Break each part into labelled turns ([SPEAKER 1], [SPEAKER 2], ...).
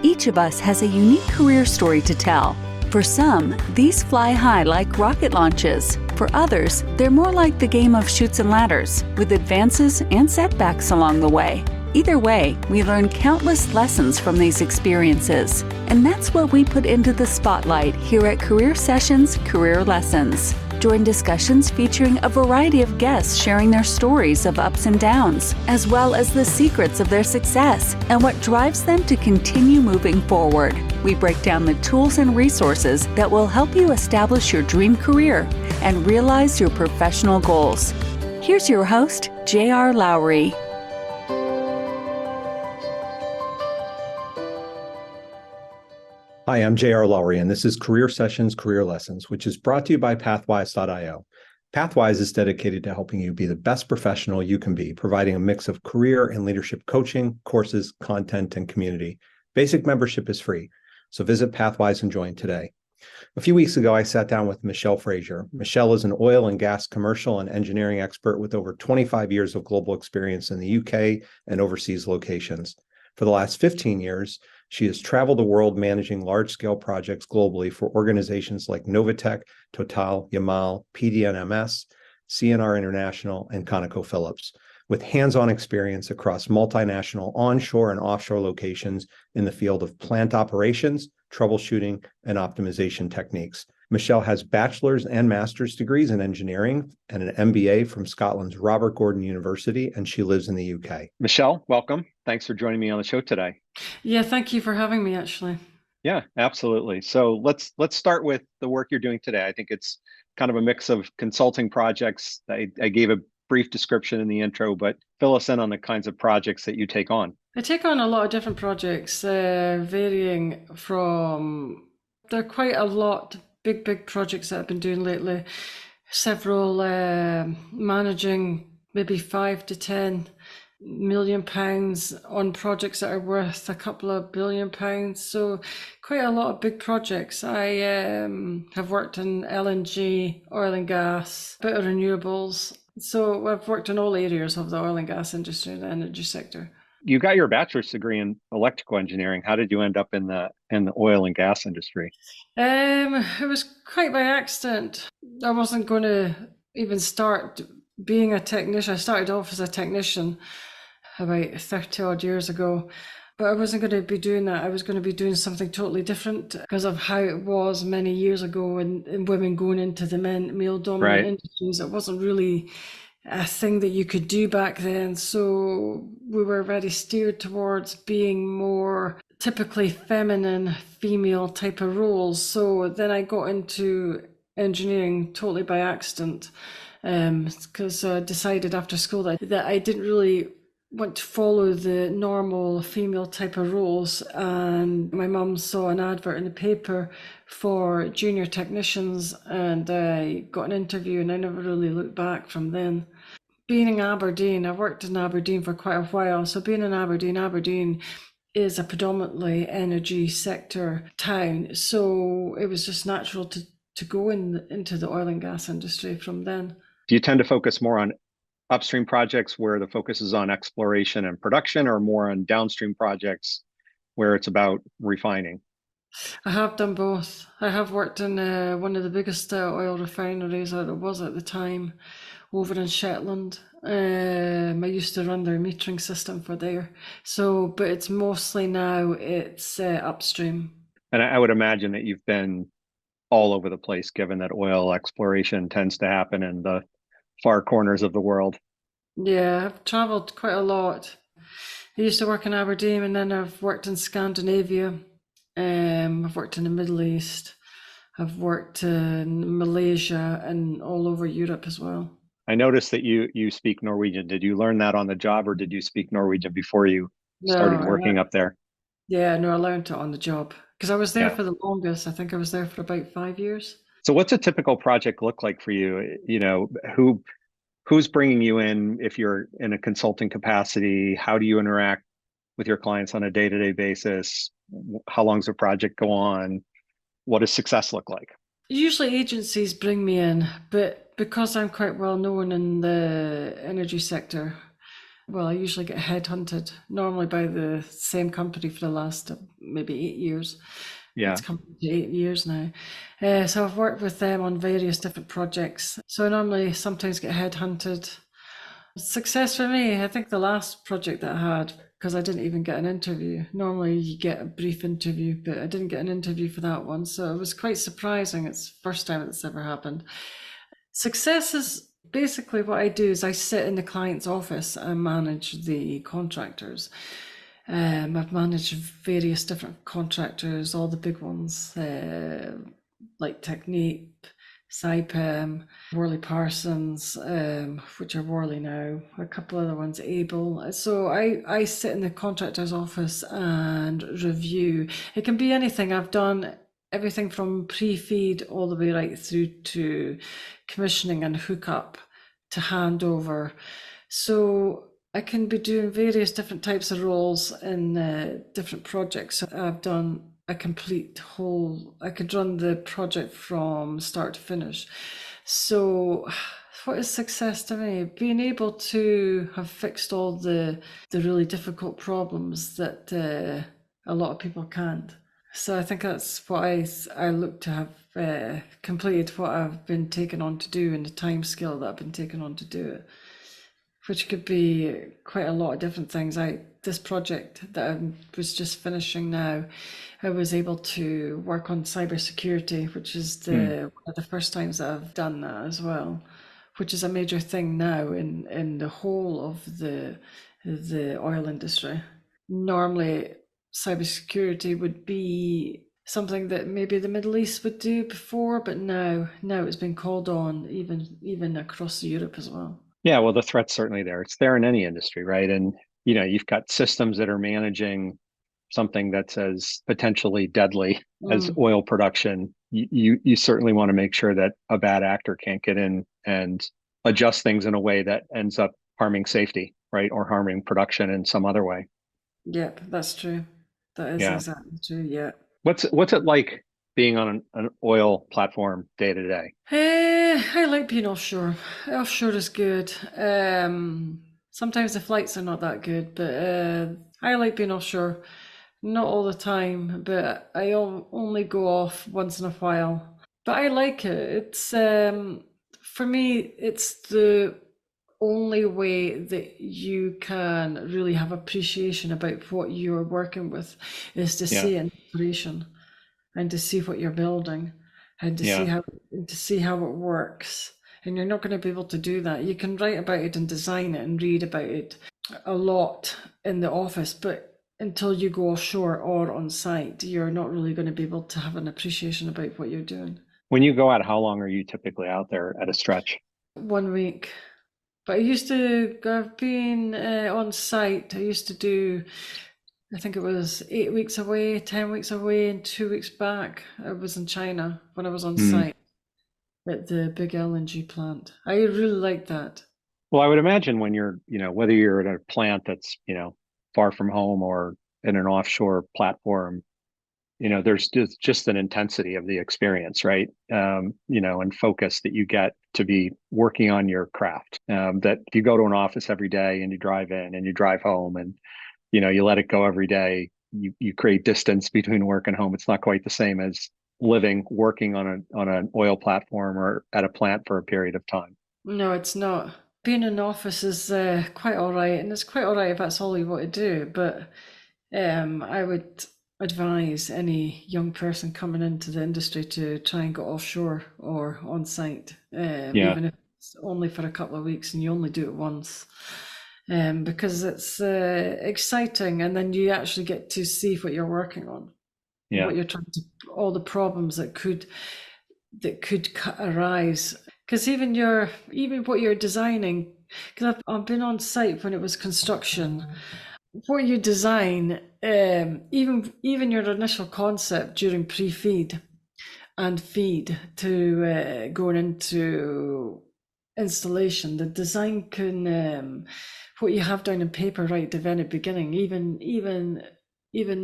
[SPEAKER 1] Each of us has a unique career story to tell. For some, these fly high like rocket launches. For others, they're more like the game of chutes and ladders, with advances and setbacks along the way. Either way, we learn countless lessons from these experiences. And that's what we put into the spotlight here at Career Sessions Career Lessons. Join discussions featuring a variety of guests sharing their stories of ups and downs, as well as the secrets of their success and what drives them to continue moving forward. We break down the tools and resources that will help you establish your dream career and realize your professional goals. Here's your host, J.R. Lowry.
[SPEAKER 2] Hi, I'm J.R. Lowry, and this is Career Sessions Career Lessons, which is brought to you by Pathwise.io. Pathwise is dedicated to helping you be the best professional you can be, providing a mix of career and leadership coaching, courses, content, and community. Basic membership is free, so visit Pathwise and join today. A few weeks ago, I sat down with Michelle Fraser. Michelle is an oil and gas commercial and engineering expert with over 25 years of global experience in the UK and overseas locations. For the last 15 years, she has traveled the world managing large-scale projects globally for organizations like Novatech, Total, Yamal, PDNMS, CNR International, and ConocoPhillips, with hands-on experience across multinational onshore and offshore locations in the field of plant operations, troubleshooting, and optimization techniques. Michelle has bachelor's and master's degrees in engineering and an MBA from Scotland's Robert Gordon University, and she lives in the UK.
[SPEAKER 3] Michelle, welcome. Thanks for joining me on the show today.
[SPEAKER 4] Yeah, thank you for having me, actually.
[SPEAKER 3] Yeah, absolutely. So let's start with the work you're doing today. I think it's kind of a mix of consulting projects. I gave a brief description in the intro, but fill us in on the kinds of projects that you take on.
[SPEAKER 4] I take on a lot of different projects, varying from, there are quite a lot, big projects that I've been doing lately. Several managing maybe 5 to 10 million pounds on projects that are worth a couple of billion pounds. So quite a lot of big projects. I have worked in LNG, oil and gas, a bit of renewables. So I've worked in all areas of the oil and gas industry and the energy sector.
[SPEAKER 3] You got your bachelor's degree in electrical engineering. How did you end up in the oil and gas industry?
[SPEAKER 4] It was quite by accident. I wasn't going to even start being a technician. I started off as a technician about 30 odd years ago, but I wasn't going to be doing that. I was going to be doing something totally different because of how it was many years ago and women going into the male dominant industries. It wasn't really a thing that you could do back then. So we were very steered towards being more typically feminine, female type of roles. So then I got into engineering totally by accident, because I decided after school that I didn't really want to follow the normal female type of roles. And my mum saw an advert in the paper for junior technicians, and I got an interview, and I never really looked back from then. Being in Aberdeen, I worked in Aberdeen for quite a while. So being in Aberdeen is a predominantly energy sector town. So it was just natural to go into the oil and gas industry from then.
[SPEAKER 3] Do you tend to focus more on upstream projects where the focus is on exploration and production, or more on downstream projects where it's about refining?
[SPEAKER 4] I have done both. I have worked in one of the biggest oil refineries that it was at the time, over in Shetland. I used to run their metering system for there. So, but it's mostly now it's upstream.
[SPEAKER 3] And I would imagine that you've been all over the place, given that oil exploration tends to happen in the far corners of the world.
[SPEAKER 4] Yeah, I've traveled quite a lot. I used to work in Aberdeen, and then I've worked in Scandinavia. I've worked in the Middle East. I've worked in Malaysia and all over Europe as well.
[SPEAKER 3] I noticed that you speak Norwegian. Did you learn that on the job, or did you speak Norwegian before you started working up there?
[SPEAKER 4] Yeah, no, I learned it on the job because I was there for the longest. I think I was there for about 5 years.
[SPEAKER 3] So what's a typical project look like for you? You know, who's bringing you in if you're in a consulting capacity? How do you interact with your clients on a day-to-day basis? How long does a project go on? What does success look like?
[SPEAKER 4] Usually agencies bring me in, but because I'm quite well known in the energy sector, Well, I usually get headhunted, normally by the same company for the last maybe 8 years.
[SPEAKER 3] Yeah.
[SPEAKER 4] It's come to 8 years now. So I've worked with them on various different projects. So I normally sometimes get headhunted. Success for me, I think the last project that I had, because I didn't even get an interview. Normally you get a brief interview, but I didn't get an interview for that one. So it was quite surprising. It's the first time it's ever happened. Success is basically what I do is I sit in the client's office and manage the contractors. I've managed various different contractors, all the big ones, like Technique, Saipem, Worley Parsons, which are Worley now, a couple other ones, Able. So I sit in the contractor's office and review. It can be anything. I've done everything from pre-feed all the way right through to commissioning and hookup to handover. So I can be doing various different types of roles in different projects. So I've done a complete whole, I could run the project from start to finish. So what is success to me? Being able to have fixed all the really difficult problems that a lot of people can't. So I think that's what I look to have completed what I've been taken on to do and the time scale that I've been taken on to do it, which could be quite a lot of different things. This project that I was just finishing now, I was able to work on cybersecurity, which is one of the first times that I've done that as well, which is a major thing now in the whole of the oil industry. Normally, cybersecurity would be something that maybe the Middle East would do before, but now it's been called on even across Europe as well.
[SPEAKER 3] Yeah, well, the threat's certainly there. It's there in any industry, right? And you've got systems that are managing something that's as potentially deadly as oil production. You certainly want to make sure that a bad actor can't get in and adjust things in a way that ends up harming safety, right? Or harming production in some other way.
[SPEAKER 4] Yep, that's true. That is exactly true. Yeah.
[SPEAKER 3] What's it like being on an oil platform day to day?
[SPEAKER 4] I like being offshore. Offshore is good. Sometimes the flights are not that good, but I like being offshore. Not all the time, but I only go off once in a while. But I like it. It's for me, it's the only way that you can really have appreciation about what you're working with is to see it in operation and to see what you're building and to see how it works. And you're not going to be able to do that. You can write about it and design it and read about it a lot in the office, but until you go offshore or on site, you're not really going to be able to have an appreciation about what you're doing.
[SPEAKER 3] When you go out, how long are you typically out there at a stretch?
[SPEAKER 4] 1 week. But I've been on site. I used to do, I think it was 8 weeks away, 10 weeks away, and 2 weeks back. I was in China when I was on site at the big LNG plant. I really liked that.
[SPEAKER 3] Well, I would imagine when you're, whether you're at a plant that's, far from home or in an offshore platform, there's just an intensity of the experience, right? And focus that you get to be working on your craft. That if you go to an office every day and you drive in and you drive home and, you let it go every day, you create distance between work and home. It's not quite the same as working on an oil platform or at a plant for a period of time.
[SPEAKER 4] No, it's not. Being in the office is quite all right, and it's quite all right if that's all you want to do. But I would advise any young person coming into the industry to try and go offshore or on site, even if it's only for a couple of weeks and you only do it once, because it's exciting, and then you actually get to see what you're working on, what you're trying to, all the problems that could arise. Because even what you're designing, because I've been on site when it was construction. What you design, even your initial concept during pre-feed and feed to going into installation, the design can what you have down in paper right at the very beginning, even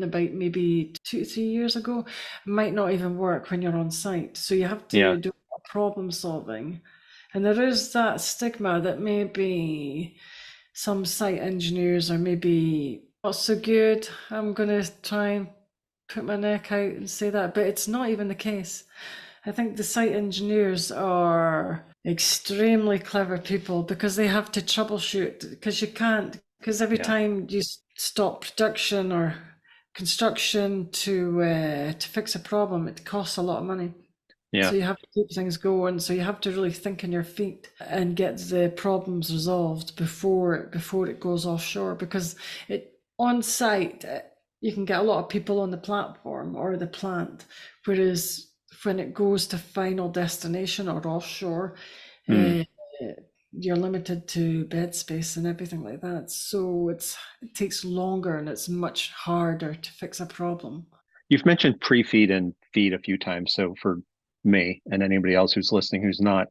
[SPEAKER 4] about maybe 2-3 years ago, might not even work when you're on site. So you have to do problem solving, and there is that stigma that maybe some site engineers are maybe not so good. I'm going to try and put my neck out and say that, but it's not even the case. I think the site engineers are extremely clever people because they have to troubleshoot, because you can't, because every time you stop production or construction to fix a problem, it costs a lot of money.
[SPEAKER 3] Yeah.
[SPEAKER 4] So you have to keep things going. So you have to really think on your feet and get the problems resolved before it goes offshore, because on site you can get a lot of people on the platform or the plant, whereas when it goes to final destination or offshore, you're limited to bed space and everything like that. So it takes longer and it's much harder to fix a problem.
[SPEAKER 3] You've mentioned pre-feed and feed a few times. So for me and anybody else who's listening who's not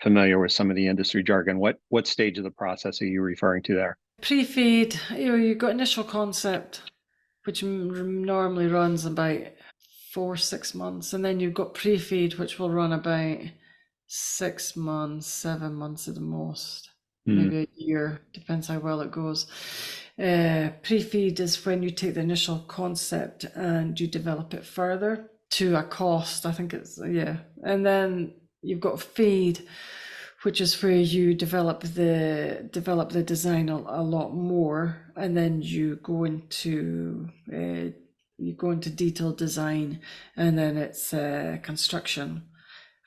[SPEAKER 3] familiar with some of the industry jargon, what stage of the process are you referring to there?
[SPEAKER 4] Pre-feed, you've got initial concept, which normally runs about 4-6 months, and then you've got pre-feed, which will run about 6 months, 7 months at the most, maybe a year, depends how well it goes. Pre-feed is when you take the initial concept and you develop it further to a cost, I think it's, and then you've got feed, which is where you develop the design a lot more, and then you go into detailed design, and then it's construction,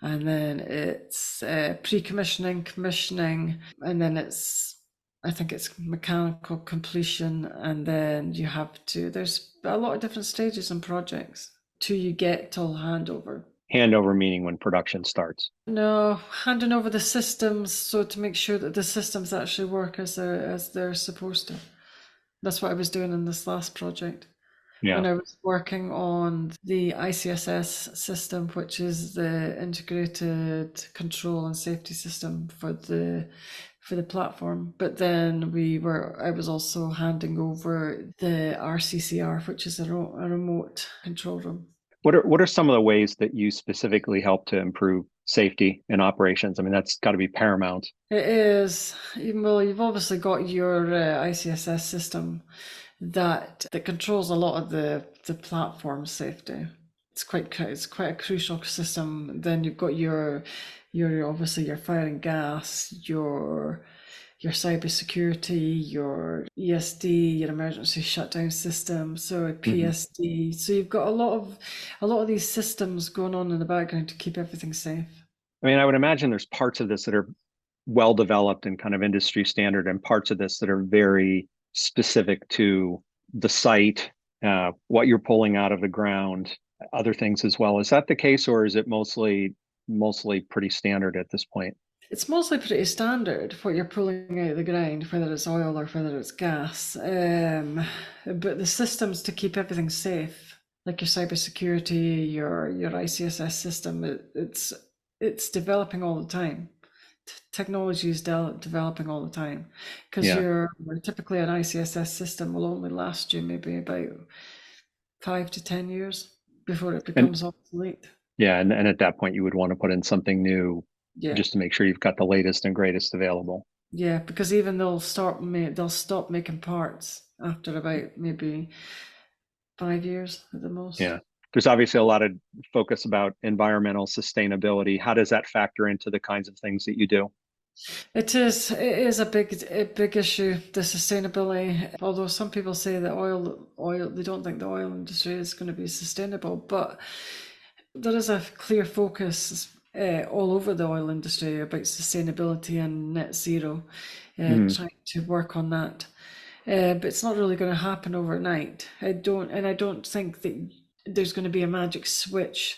[SPEAKER 4] and then it's pre-commissioning, commissioning, and then I think it's mechanical completion, and then there's a lot of different stages and projects till you get till handover.
[SPEAKER 3] Handover meaning when production starts?
[SPEAKER 4] No, handing over the systems, so to make sure that the systems actually work as they're supposed to. That's what I was doing in this last project. When I was working on the ICSS system, which is the integrated control and safety system for the platform. But then I was also handing over the RCCR, which is a remote control room.
[SPEAKER 3] What are some of the ways that you specifically help to improve safety and operations? I mean, that's got to be paramount.
[SPEAKER 4] It is. Well, you've obviously got your ICSS system that controls a lot of the platform safety. It's quite a crucial system. Then you've got your obviously your fire and gas, your cybersecurity, your ESD, your emergency shutdown system, so PSD. So you've got a lot of these systems going on in the background to keep everything safe.
[SPEAKER 3] I mean, I would imagine there's parts of this that are well developed and kind of industry standard, and parts of this that are very specific to the site, what you're pulling out of the ground, other things as well. Is that the case, or is it mostly pretty standard at this point?
[SPEAKER 4] It's mostly pretty standard what you're pulling out of the ground, whether it's oil or whether it's gas. But the systems to keep everything safe, like your cybersecurity, your ICSS system, it's developing all the time. Technology is developing all the time, because typically an ICSS system will only last you maybe about 5 to 10 years before it becomes obsolete.
[SPEAKER 3] Yeah, and at that point you would want to put in something new, just to make sure you've got the latest and greatest available.
[SPEAKER 4] Yeah, because even they'll stop making parts after about maybe 5 years at the most.
[SPEAKER 3] Yeah. There's obviously a lot of focus about environmental sustainability. How does that factor into the kinds of things that you do?
[SPEAKER 4] It is a big issue, the sustainability. Although some people say that oil, they don't think the oil industry is going to be sustainable, but there is a clear focus all over the oil industry about sustainability and net zero, trying to work on that. But it's not really going to happen overnight. I don't think that there's going to be a magic switch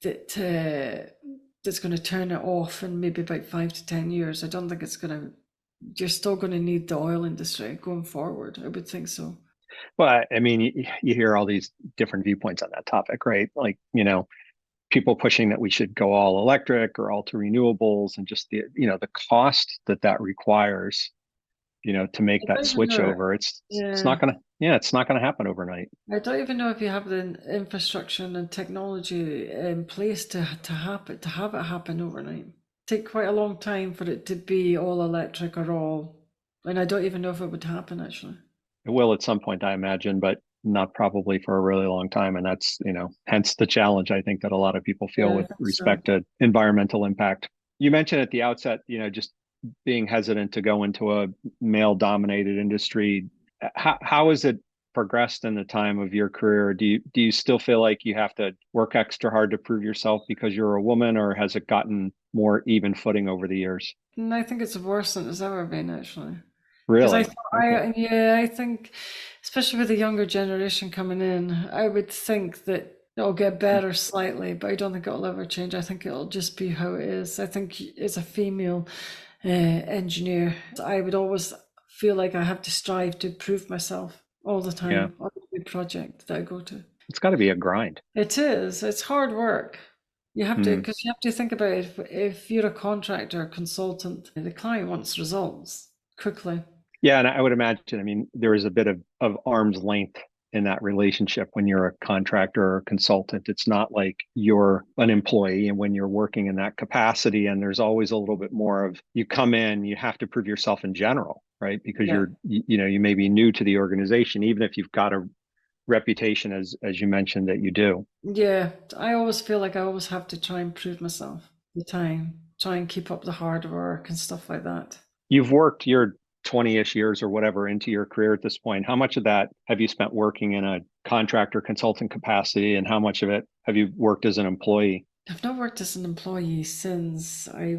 [SPEAKER 4] that's going to turn it off in maybe about 5 to 10 years. I don't think you're still going to need the oil industry going forward. I would think so.
[SPEAKER 3] Well, I mean, you hear all these different viewpoints on that topic, right? Like, people pushing that we should go all electric or all to renewables, and just the cost that requires, to make that switch over. It's not gonna happen overnight.
[SPEAKER 4] I don't even know if you have the infrastructure and technology in place to have it happen overnight. Take quite a long time for it to be all electric or all And I don't even know if it would happen actually.
[SPEAKER 3] It will at some point, I imagine, but not probably for a really long time. And that's, hence the challenge I think that a lot of people feel
[SPEAKER 4] Yeah, I
[SPEAKER 3] with
[SPEAKER 4] think so.
[SPEAKER 3] respect to environmental impact. You mentioned at the outset, just being hesitant to go into a male dominated industry. How has it progressed in the time of your career? Do you still feel like you have to work extra hard to prove yourself because you're a woman, or has it gotten more even footing over the years?
[SPEAKER 4] And I think it's worse than it's ever been actually. Because I
[SPEAKER 3] Really?
[SPEAKER 4] thought,
[SPEAKER 3] Okay.
[SPEAKER 4] yeah, I think, especially with the younger generation coming in, I would think that it'll get better slightly, but I don't think it'll ever change. I think it'll just be how it is. I think as a female engineer, I would always feel like I have to strive to prove myself all the
[SPEAKER 3] Yeah.
[SPEAKER 4] time on every project that I go to.
[SPEAKER 3] It's got to be a grind.
[SPEAKER 4] It is. It's hard work. You have to,
[SPEAKER 3] Hmm.
[SPEAKER 4] because you have to think about it. If you're a contractor or consultant, the client wants results quickly.
[SPEAKER 3] Yeah, and I would imagine, there is a bit of arm's length in that relationship when you're a contractor or a consultant. It's not like you're an employee and when you're working in that capacity, and there's always a little bit more of you come in, you have to prove yourself in general, right? Because
[SPEAKER 4] Yeah.
[SPEAKER 3] you may be new to the organization, even if you've got a reputation as you mentioned that you do.
[SPEAKER 4] Yeah, I always feel like I always have to try and prove myself the time, try and keep up the hard work and stuff like that.
[SPEAKER 3] You've worked your 20-ish years or whatever into your career at this point. How much of that have you spent working in a contractor consultant capacity, and how much of it have you worked as an employee?
[SPEAKER 4] I've not worked as an employee since I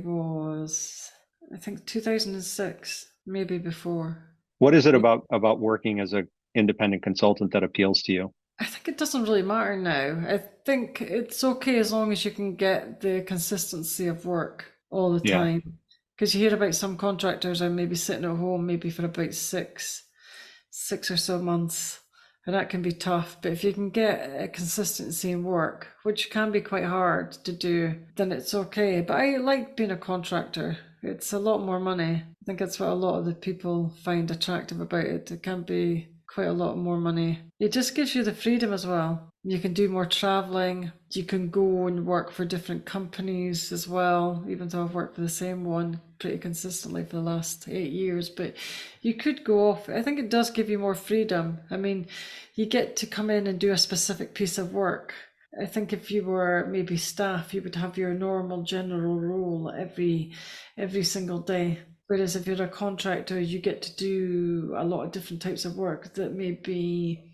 [SPEAKER 4] think 2006, maybe before.
[SPEAKER 3] What is it about working as a independent consultant that appeals to you?
[SPEAKER 4] I think it doesn't really matter now. I think it's okay as long as you can get the consistency of work all the
[SPEAKER 3] Yeah.
[SPEAKER 4] time. Because you hear about some contractors are maybe sitting at home maybe for about six or so months, and that can be tough. But if you can get a consistency in work, which can be quite hard to do, then it's okay. But I like being a contractor. It's a lot more money. I think that's what a lot of the people find attractive about it. It can be quite a lot more money. It just gives you the freedom as well. You can do more traveling. You can go and work for different companies as well, even though I've worked for the same one pretty consistently for the last 8 years. But you could go off. I think it does give you more freedom. I mean, you get to come in and do a specific piece of work. I think if you were maybe staff, you would have your normal general role every single day. Whereas if you're a contractor, you get to do a lot of different types of work that maybe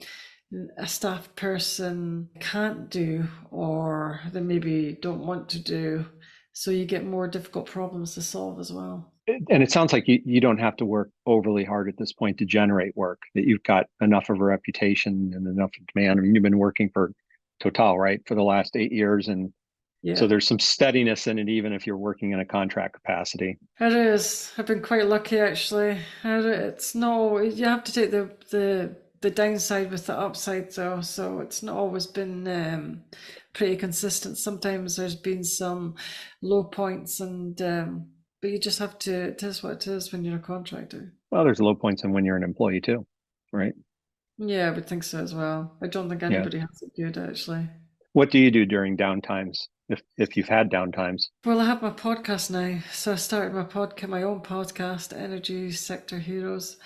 [SPEAKER 4] a staff person can't do or they maybe don't want to do. So you get more difficult problems to solve as well.
[SPEAKER 3] And it sounds like you don't have to work overly hard at this point to generate work, that you've got enough of a reputation and enough of demand. You've been working for Total, right, for the last 8 years. And so
[SPEAKER 4] Yeah,
[SPEAKER 3] there's some steadiness in it, even if you're working in a contract capacity.
[SPEAKER 4] it is. I've been quite lucky actually. It's no, you have to take the downside with the upside though. So it's not always been pretty consistent. Sometimes there's been some low points and but you just have to, it is what it is when you're a contractor.
[SPEAKER 3] Well, there's low points in when you're an employee too, right?
[SPEAKER 4] Yeah, I would think so as well. I don't think
[SPEAKER 3] Yeah.
[SPEAKER 4] anybody has it good actually.
[SPEAKER 3] What do you do during downtimes, if you've had downtimes?
[SPEAKER 4] Well, I have my podcast now, so I started my own podcast, Energy Sector Heroes.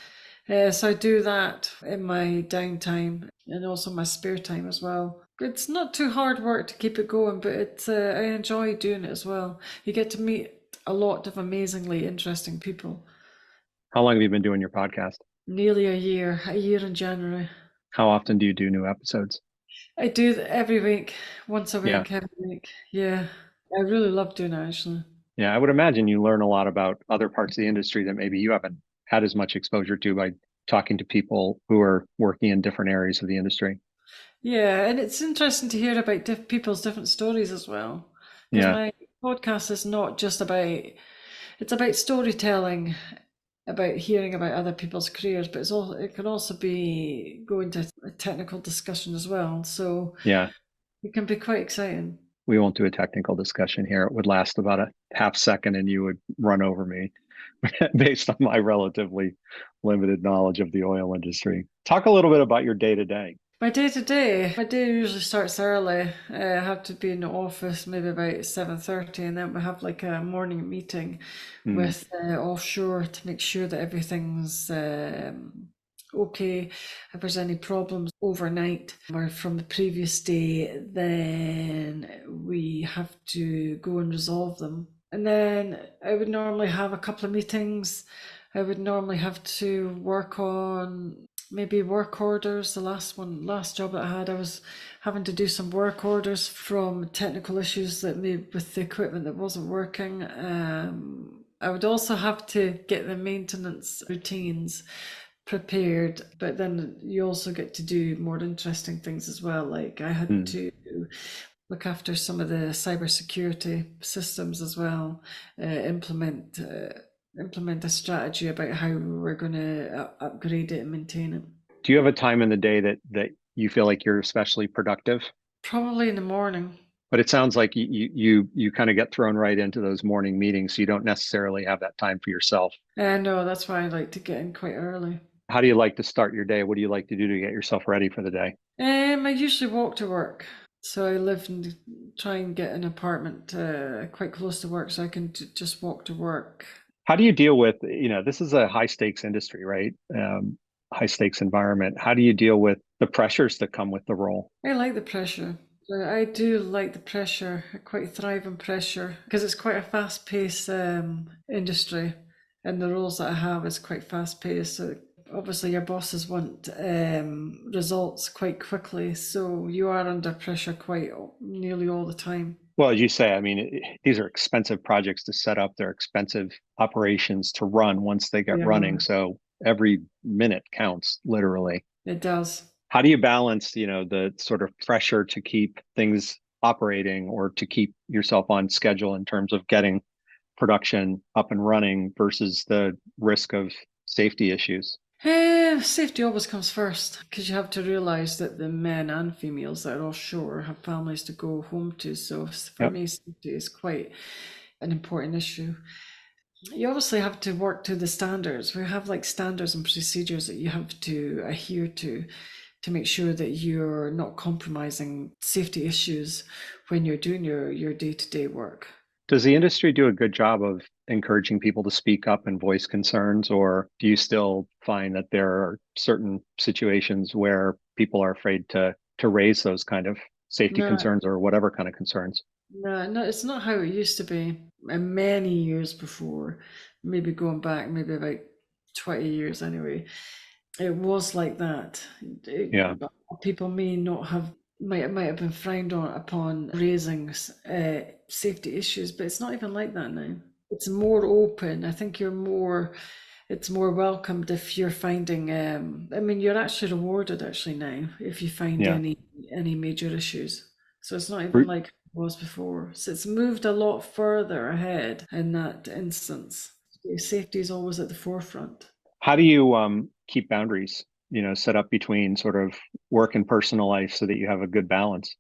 [SPEAKER 4] So I do that in my downtime and also my spare time as well. It's not too hard work to keep it going, but I enjoy doing it as well. You get to meet a lot of amazingly interesting people.
[SPEAKER 3] How long have you been doing your podcast?
[SPEAKER 4] Nearly a year in January.
[SPEAKER 3] How often do you do new episodes?
[SPEAKER 4] I do it every week, once a
[SPEAKER 3] Yeah.
[SPEAKER 4] week, every week. Yeah, I really love doing it actually.
[SPEAKER 3] Yeah, I would imagine you learn a lot about other parts of the industry that maybe you haven't had as much exposure to by talking to people who are working in different areas of the industry.
[SPEAKER 4] Yeah, and it's interesting to hear about people's different stories as well. Because
[SPEAKER 3] Yeah.
[SPEAKER 4] my podcast is not just about, it's about storytelling, about hearing about other people's careers, but it can also be go into a technical discussion as well. So
[SPEAKER 3] Yeah.
[SPEAKER 4] it can be quite exciting.
[SPEAKER 3] We won't do a technical discussion here. It would last about a half second and you would run over me based on my relatively limited knowledge of the oil industry. Talk a little bit about your day to day.
[SPEAKER 4] My day usually starts early. I have to be in the office maybe about 7:30, and then we have like a morning meeting
[SPEAKER 3] Hmm.
[SPEAKER 4] with offshore to make sure that everything's okay. If there's any problems overnight or from the previous day, then we have to go and resolve them. And then I would normally have a couple of meetings. I would normally have to work on maybe work orders. Last job that I had, I was having to do some work orders from technical issues that made with the equipment that wasn't working. I would also have to get the maintenance routines prepared, but then you also get to do more interesting things as well. Like I had
[SPEAKER 3] Hmm.
[SPEAKER 4] to look after some of the cybersecurity systems as well, implement a strategy about how we're going to upgrade it and maintain it.
[SPEAKER 3] Do you have a time in the day that you feel like you're especially productive?
[SPEAKER 4] Probably in the morning.
[SPEAKER 3] But it sounds like you kind of get thrown right into those morning meetings, so you don't necessarily have that time for yourself.
[SPEAKER 4] No, that's why I like to get in quite early.
[SPEAKER 3] How do you like to start your day? What do you like to do to get yourself ready for the day?
[SPEAKER 4] I usually walk to work. So I live and try and get an apartment quite close to work so I can just walk to work.
[SPEAKER 3] How do you deal with, this is a high stakes industry, right? High stakes environment. How do you deal with the pressures that come with the role?
[SPEAKER 4] I like the pressure. I do like the pressure. I quite thrive on pressure because it's quite a fast-paced industry, and the roles that I have is quite fast-paced. So obviously, your bosses want results quite quickly, so you are under pressure quite nearly all the time.
[SPEAKER 3] Well, as you say, I mean, these are expensive projects to set up. They're expensive operations to run once they get running.
[SPEAKER 4] Yeah,
[SPEAKER 3] So every minute counts, literally.
[SPEAKER 4] it does.
[SPEAKER 3] How do you balance, the sort of pressure to keep things operating or to keep yourself on schedule in terms of getting production up and running versus the risk of safety issues?
[SPEAKER 4] Safety always comes first because you have to realize that the men and females that are offshore have families to go home to. So for
[SPEAKER 3] Yep.
[SPEAKER 4] me, safety is quite an important issue. You obviously have to work to the standards. We have like standards and procedures that you have to adhere to make sure that you're not compromising safety issues when you're doing your day-to-day work.
[SPEAKER 3] Does the industry do a good job of encouraging people to speak up and voice concerns, or do you still find that there are certain situations where people are afraid to raise those kind of safety
[SPEAKER 4] No,
[SPEAKER 3] concerns or whatever kind of concerns?
[SPEAKER 4] no, it's not how it used to be. And many years before, maybe going back, maybe about 20 years anyway, it was like that.
[SPEAKER 3] Yeah.
[SPEAKER 4] People may not have might have been frowned on upon raising safety issues, but it's not even like that now. It's more open. I think it's more welcomed if you're finding. I mean, you're actually rewarded actually now if you find
[SPEAKER 3] Yeah.
[SPEAKER 4] any major issues. So it's not even
[SPEAKER 3] Re-
[SPEAKER 4] like it was before. So it's moved a lot further ahead in that instance. Safety is always at the forefront.
[SPEAKER 3] How do you keep boundaries, set up between sort of work and personal life so that you have a good balance?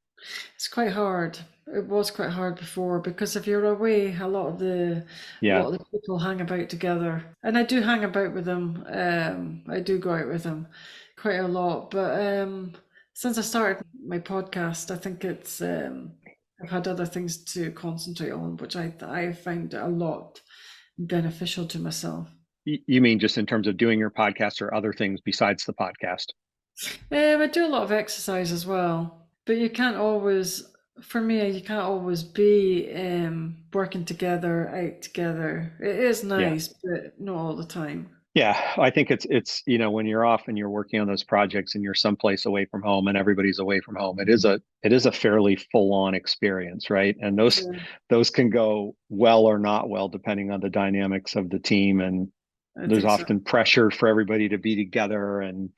[SPEAKER 4] It's quite hard. It was quite hard before because if you're away, a
[SPEAKER 3] Yeah.
[SPEAKER 4] lot of the people hang about together, and I do hang about with them. I do go out with them quite a lot. But since I started my podcast, I think it's I've had other things to concentrate on, which I find a lot beneficial to myself.
[SPEAKER 3] You mean just in terms of doing your podcast or other things besides the podcast?
[SPEAKER 4] I do a lot of exercise as well, but you can't always, for me, you can't always be working together, out together. It is
[SPEAKER 3] Yeah.
[SPEAKER 4] nice, but not all the time.
[SPEAKER 3] Yeah, I think it's when you're off and you're working on those projects and you're someplace away from home and everybody's away from home, it is a fairly full-on experience, right? And
[SPEAKER 4] Yeah,
[SPEAKER 3] those can go well or not well depending on the dynamics of the team, and
[SPEAKER 4] I
[SPEAKER 3] there's
[SPEAKER 4] think so.
[SPEAKER 3] often pressure for everybody to be together, and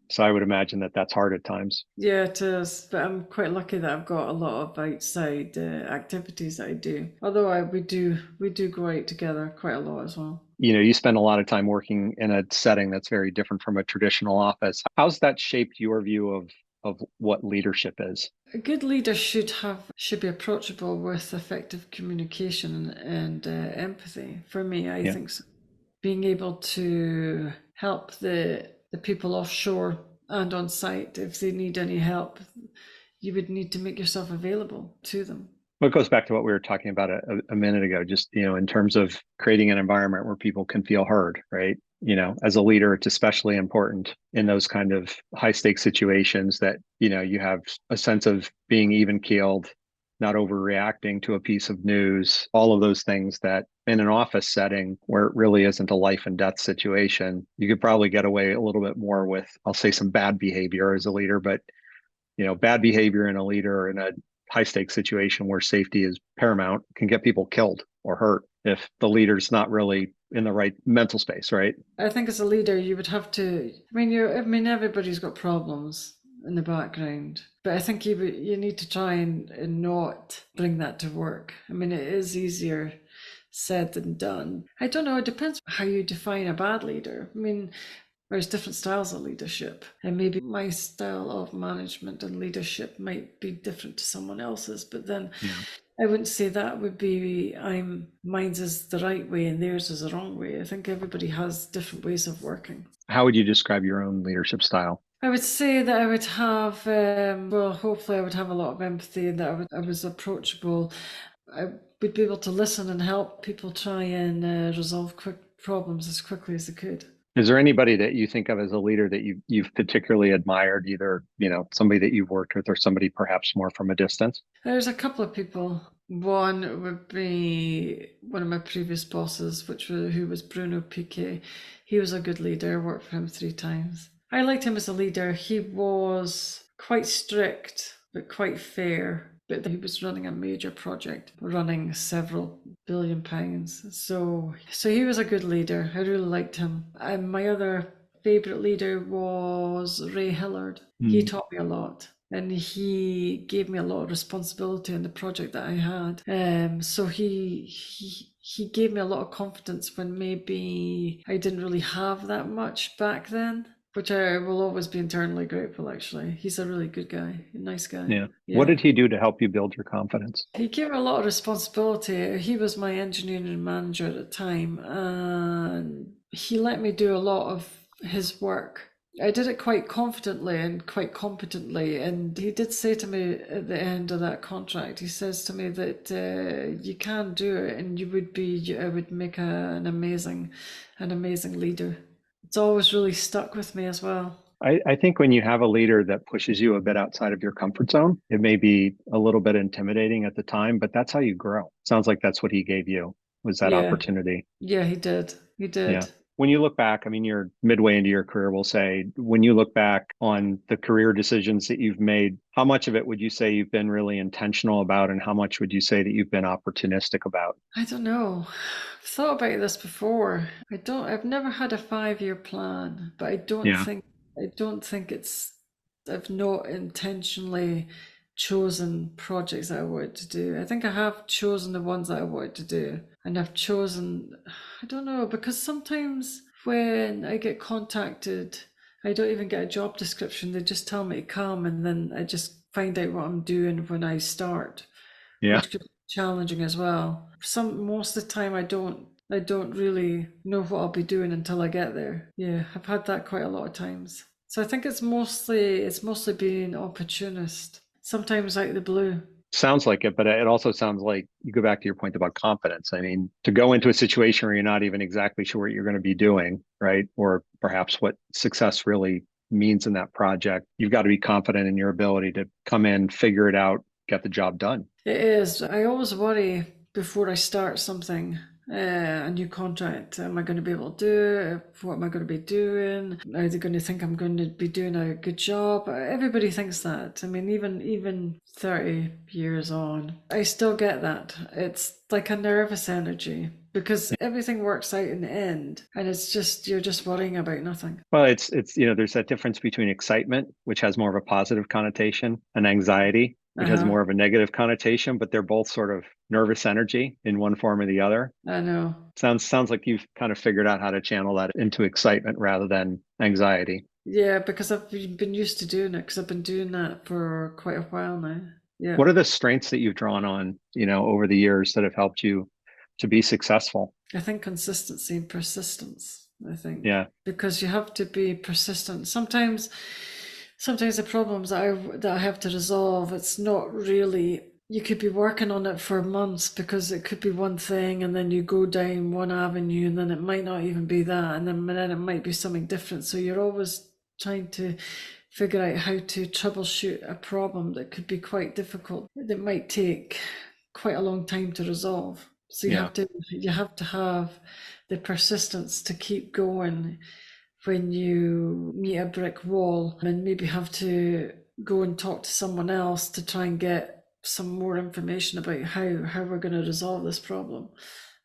[SPEAKER 3] so I would imagine that that's hard at times.
[SPEAKER 4] Yeah, it is, but I'm quite lucky that I've got a lot of outside activities that I do. Although we do go out together quite a lot as well.
[SPEAKER 3] You spend a lot of time working in a setting that's very different from a traditional office. How's that shaped your view of what leadership is?
[SPEAKER 4] A good leader should be approachable with effective communication and empathy. For me, I
[SPEAKER 3] Yeah.
[SPEAKER 4] think so. Being able to help the people offshore and on site. If they need any help, you would need to make yourself available to them.
[SPEAKER 3] Well, it goes back to what we were talking about a minute ago, just, in terms of creating an environment where people can feel heard, right? As a leader, it's especially important in those kind of high stakes situations that, you have a sense of being even keeled, not overreacting to a piece of news, all of those things that in an office setting where it really isn't a life and death situation, you could probably get away a little bit more with, I'll say, some bad behavior as a leader, but bad behavior in a leader in a high stakes situation where safety is paramount can get people killed or hurt if the leader's not really in the right mental space, right?
[SPEAKER 4] I think as a leader, you would have to, everybody's got problems in the background, but I think you need to try and not bring that to work. It is easier said than done. I don't know, it depends how you define a bad leader. There's different styles of leadership, and maybe my style of management and leadership might be different to someone else's, but then I wouldn't say that would be mine's is the right way and theirs is the wrong way. I think everybody has different ways of working.
[SPEAKER 3] How would you describe your own leadership style?
[SPEAKER 4] I would say that I would have, hopefully I would have a lot of empathy, and that I was approachable. I would be able to listen and help people try and resolve problems as quickly as they could.
[SPEAKER 3] Is there anybody that you think of as a leader that you've particularly admired, either, somebody that you've worked with or somebody perhaps more from a distance?
[SPEAKER 4] There's a couple of people. One would be one of my previous bosses, who was Bruno Piquet. He was a good leader. I worked for him 3 times. I liked him as a leader. He was quite strict, but quite fair. But he was running a major project, running several billion pounds. So he was a good leader. I really liked him. And my other favourite leader was Ray Hillard. He taught me a lot, and he gave me a lot of responsibility in the project that I had. So he gave me a lot of confidence when maybe I didn't really have that much back then, which I will always be eternally grateful, actually. He's a really good guy, a nice guy.
[SPEAKER 3] Yeah. What did he do to help you build your confidence?
[SPEAKER 4] He gave me a lot of responsibility. He was my engineering manager at the time, and he let me do a lot of his work. I did it quite confidently and quite competently, and he did say to me at the end of that contract, he says to me that you can do it, and I would make an amazing leader. It's always really stuck with me as well.
[SPEAKER 3] I think when you have a leader that pushes you a bit outside of your comfort zone, it may be a little bit intimidating at the time, but that's how you grow. Sounds like that's what he gave you, was that opportunity.
[SPEAKER 4] Yeah, he did. Yeah.
[SPEAKER 3] When you look back, you're midway into your career, we'll say, when you look back on the career decisions that you've made, how much of it would you say you've been really intentional about, and how much would you say that you've been opportunistic about?
[SPEAKER 4] I don't know. I've thought about this before. I've never had a 5-year plan, but I don't think I've not intentionally chosen projects that I wanted to do. I think I have chosen the ones that I wanted to do, and I've chosen, I don't know, because sometimes when I get contacted, I don't even get a job description. They just tell me to come, and then I just find out what I'm doing when I start, which could be challenging as well. Most of the time I don't really know what I'll be doing until I get there. Yeah, I've had that quite a lot of times. So I think it's mostly being opportunist, sometimes out of the blue.
[SPEAKER 3] Sounds like it, but it also sounds like you go back to your point about confidence. To go into a situation where you're not even exactly sure what you're going to be doing, right? Or perhaps what success really means in that project, you've got to be confident in your ability to come in, figure it out, get the job done.
[SPEAKER 4] It is. I always worry before I start something, a new contract. Am I going to be able to do it? What am I going to be doing? Are they going to think I'm going to be doing a good job? Everybody thinks that. Even 30 years on, I still get that. It's like a nervous energy, because everything works out in the end, and you're just worrying about nothing.
[SPEAKER 3] Well, it's there's that difference between excitement, which has more of a positive connotation, and anxiety, which has more of a negative connotation, but they're both sort of nervous energy in one form or the other.
[SPEAKER 4] I know.
[SPEAKER 3] Sounds like you've kind of figured out how to channel that into excitement rather than anxiety.
[SPEAKER 4] Yeah, because I've been used to doing it, because I've been doing that for quite a while now. Yeah.
[SPEAKER 3] What are the strengths that you've drawn on, over the years that have helped you to be successful?
[SPEAKER 4] I think consistency and persistence,
[SPEAKER 3] Yeah.
[SPEAKER 4] Because you have to be persistent. Sometimes sometimes the problems that I have to resolve, it's not really, you could be working on it for months because it could be one thing and then you go down one avenue and then it might not even be that and then it might be something different. So you're always trying to figure out how to troubleshoot a problem that could be quite difficult. That might take quite a long time to resolve. So you have to have the persistence to keep going when you meet a brick wall, and maybe have to go and talk to someone else to try and get some more information about how we're going to resolve this problem,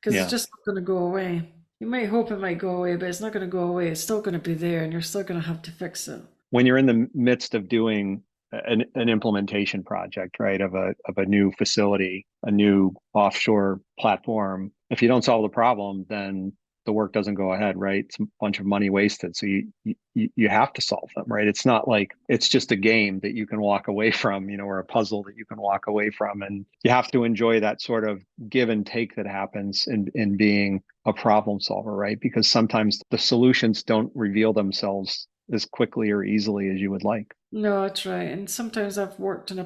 [SPEAKER 4] because it's just not going to go away. You might hope it might go away, but it's not going to go away. It's still going to be there and you're still going to have to fix it.
[SPEAKER 3] When you're in the midst of doing an implementation project, right, of a new facility, a new offshore platform, if you don't solve the problem, then the work doesn't go ahead, right? It's a bunch of money wasted. So you have to solve them, right? It's not like it's just a game that you can walk away from, or a puzzle that you can walk away from. And you have to enjoy that sort of give and take that happens in being a problem solver, right? Because sometimes the solutions don't reveal themselves as quickly or easily as you would like.
[SPEAKER 4] No, that's right. And sometimes I've worked on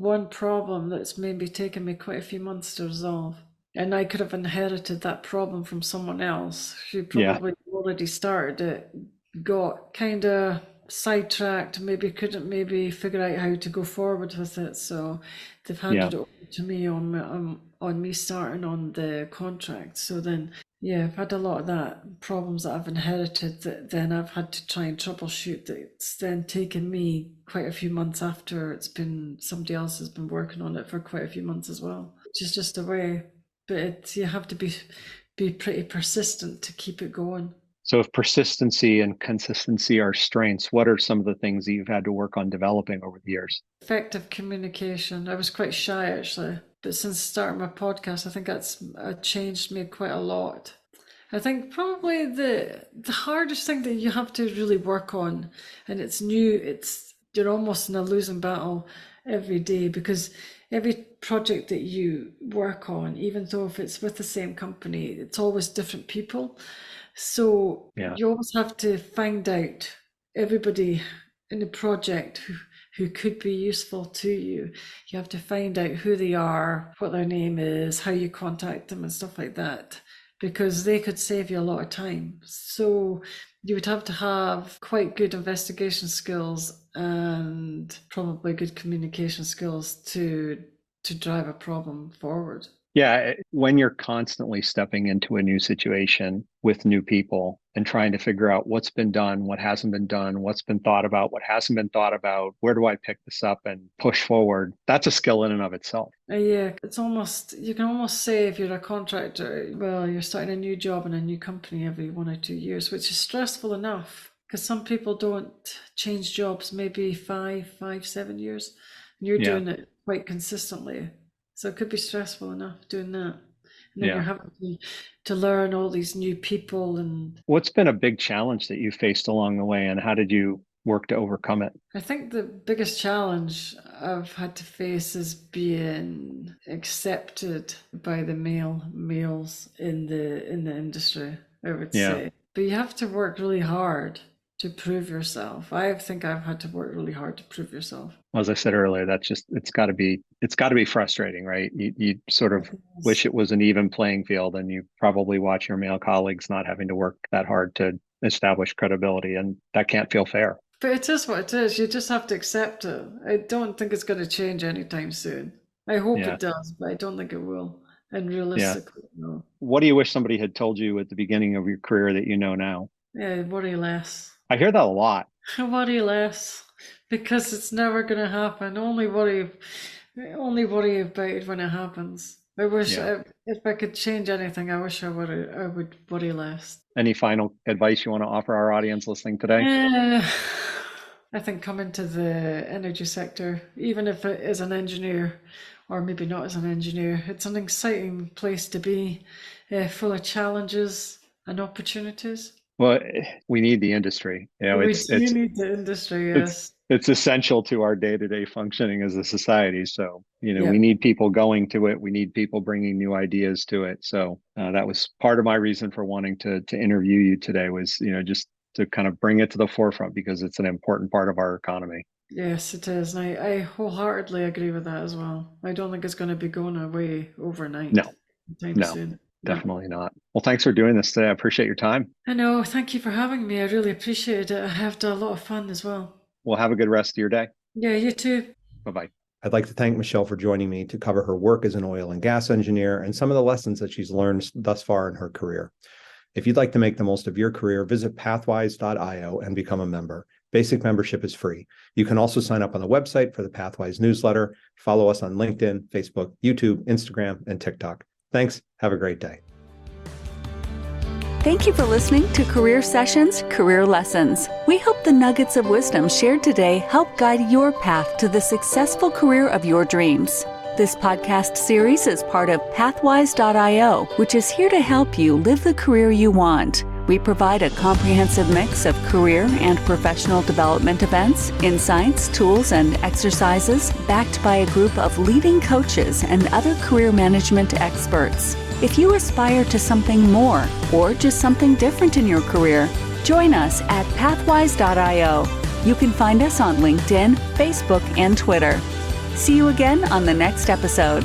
[SPEAKER 4] one problem that's maybe taken me quite a few months to resolve. And I could have inherited that problem from someone else who probably already started it, got kind of sidetracked, couldn't figure out how to go forward with it. So they've handed it over to me on me starting on the contract. So then, I've had a lot of that problems that I've inherited that then I've had to try and troubleshoot. That it's then taken me quite a few months after somebody else has been working on it for quite a few months as well, which is just a way. But you have to be pretty persistent to keep it going.
[SPEAKER 3] So if persistency and consistency are strengths, what are some of the things that you've had to work on developing over the years?
[SPEAKER 4] Effective communication. I was quite shy actually, but since starting my podcast, I think that's changed me quite a lot. I think probably the hardest thing that you have to really work on, and it's new, you're almost in a losing battle every day, because every project that you work on, even though if it's with the same company, it's always different people. So you always have to find out everybody in the project who could be useful to you. You have to find out who they are, what their name is, how you contact them and stuff like that, because they could save you a lot of time. So you would have to have quite good investigation skills and probably good communication skills to drive a problem forward.
[SPEAKER 3] Yeah, when you're constantly stepping into a new situation with new people and trying to figure out what's been done, what hasn't been done, what's been thought about, what hasn't been thought about, where do I pick this up and push forward? That's a skill in and of itself.
[SPEAKER 4] Yeah, you can almost say if you're a contractor, well, you're starting a new job in a new company every 1 or 2 years, which is stressful enough because some people don't change jobs maybe 7 years, and you're doing it quite consistently. So it could be stressful enough doing that. And then you're having to learn all these new people. And
[SPEAKER 3] what's been a big challenge that you faced along the way, and how did you work to overcome it?
[SPEAKER 4] I think the biggest challenge I've had to face is being accepted by the males in the industry, I would say. But you have to work really hard to prove yourself. I think I've had to work really hard to prove yourself.
[SPEAKER 3] As I said earlier, it's got to be frustrating, right? You sort of wish it was an even playing field, and you probably watch your male colleagues not having to work that hard to establish credibility, and that can't feel fair.
[SPEAKER 4] But it is what it is. You just have to accept it. I don't think it's going to change anytime soon. I hope it does, but I don't think it will. And realistically, no.
[SPEAKER 3] What do you wish somebody had told you at the beginning of your career that you know now?
[SPEAKER 4] Yeah, worry less.
[SPEAKER 3] I hear that a lot.
[SPEAKER 4] Worry less, because it's never going to happen. Only worry about it when it happens. I wish if I could change anything, I wish I would worry less.
[SPEAKER 3] Any final advice you want to offer our audience listening today?
[SPEAKER 4] I think come into the energy sector, even if it is an engineer, or maybe not as an engineer, it's an exciting place to be, full of challenges and opportunities.
[SPEAKER 3] Well, we need the industry.
[SPEAKER 4] We need the industry, yes.
[SPEAKER 3] It's essential to our day-to-day functioning as a society. So, we need people going to it. We need people bringing new ideas to it. So that was part of my reason for wanting to interview you today, was, just to kind of bring it to the forefront because it's an important part of our economy.
[SPEAKER 4] Yes, it is. And I wholeheartedly agree with that as well. I don't think it's going to be going away overnight.
[SPEAKER 3] No,
[SPEAKER 4] Anytime
[SPEAKER 3] no,
[SPEAKER 4] soon.
[SPEAKER 3] definitely not. Well, thanks for doing this today. I appreciate your time.
[SPEAKER 4] I know. Thank you for having me. I really appreciate it. I have had a lot of fun as well.
[SPEAKER 3] Well, have a good rest of your day.
[SPEAKER 4] Yeah, you too.
[SPEAKER 3] Bye-bye.
[SPEAKER 2] I'd like to thank Michelle for joining me to cover her work as an oil and gas engineer and some of the lessons that she's learned thus far in her career. If you'd like to make the most of your career, visit pathwise.io and become a member. Basic membership is free. You can also sign up on the website for the Pathwise newsletter. Follow us on LinkedIn, Facebook, YouTube, Instagram, and TikTok. Thanks. Have a great day.
[SPEAKER 1] Thank you for listening to Career Sessions, Career Lessons. We hope the nuggets of wisdom shared today help guide your path to the successful career of your dreams. This podcast series is part of Pathwise.io, which is here to help you live the career you want. We provide a comprehensive mix of career and professional development events, insights, tools, and exercises backed by a group of leading coaches and other career management experts. If you aspire to something more or just something different in your career, join us at Pathwise.io. You can find us on LinkedIn, Facebook, and Twitter. See you again on the next episode.